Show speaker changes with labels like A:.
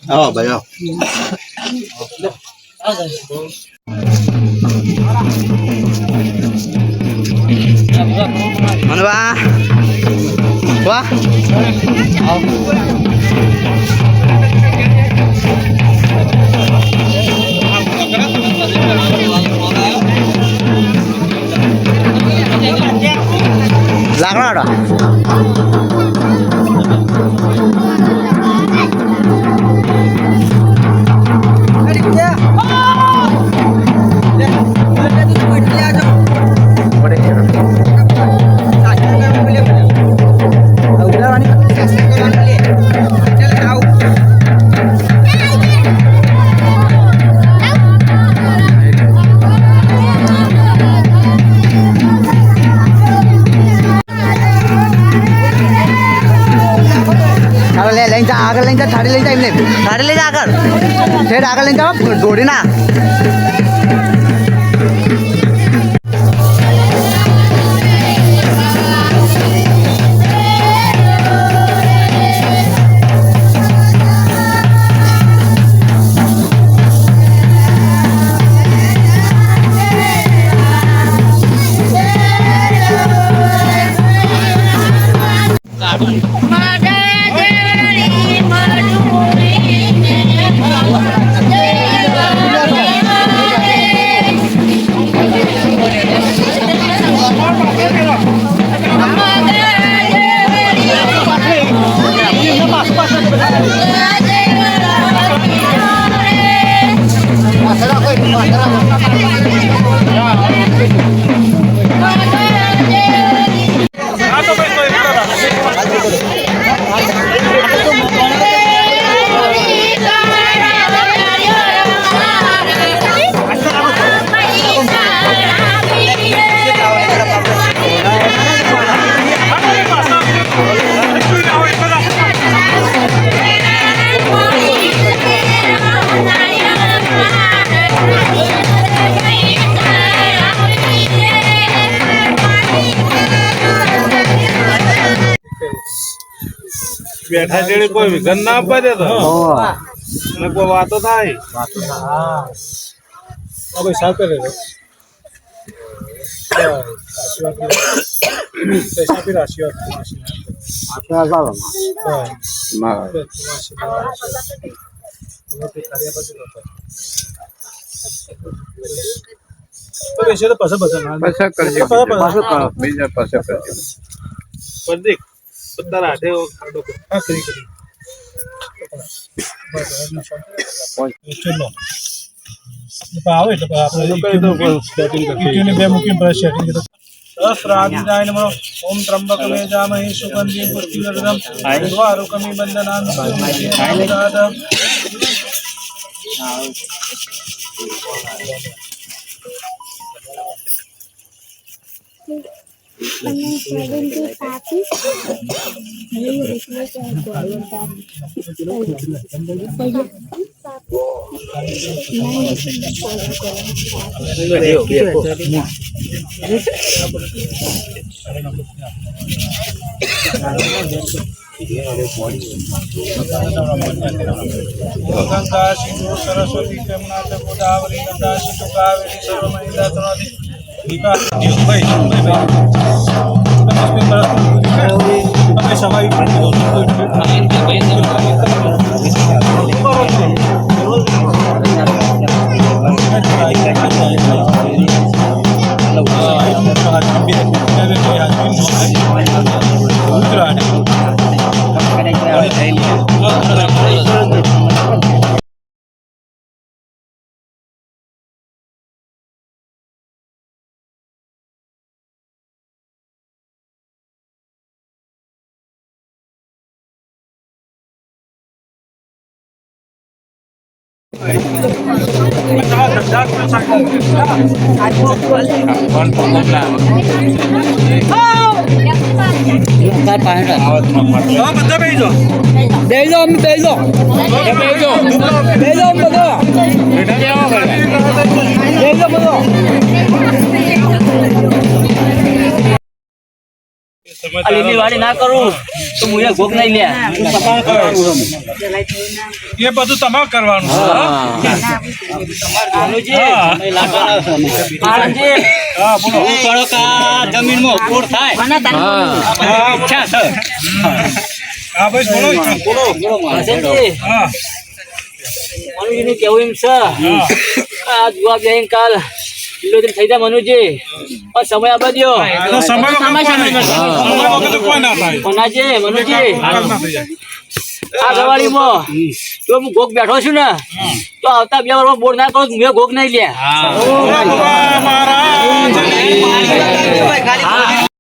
A: Oh, bayo. Mana ba? Wah. Lakra ada. આગળ લઈને જા થાળી લઈ જા એમને થાળી લઈ જા આગળ ઠેઠ આગળ લઈને જાઓ દોડી ના
B: બેઠા જેડી કોઈ વિઘન ના આપવા દે તો ને કોઈ વાતો થાય ભાઈ સાફ કરે બધા રાઠે ખાડો કરી આવે એટલે આપણે બે મૂકીને सहस्राधिदाय नमः ओम त्र्यंबकमे जामहे सुगंधिं पुष्टिवर्धनम् उर्वारुकमिव बन्धनान् गंगा सिंधु सरस्वती यमुना गोदावरी नर्मदा सिंधु कावेरी सर्वमहिला तनोति दीपा भाई તમે સવાઈ બધા બેસી
C: લીલી વાડી ના કરું તો હું ભોગ નહીં લે
B: એ બધું તમારે કરવાનું
C: જમીન માં પૂર થાય ઈચ્છા છે
B: હા ભાઈ બોલો હા
C: મનુજીનું કેવું એમ છે આ જવાબ જઈને કાલ થઈ જાય મનુજી પણ સમય આપવા દ્યો
B: સમય વગર તો કોઈ ના થાય
C: મનાજી મનુજી
B: આગળ ના થઈ જાય
C: આ ગવાડીમાં જો હું ગોગ બેઠો છું ને તો આવતા 2 વર્ષમાં બોર ના કરું મેં ગોગ નહીં લે
B: મહારાજ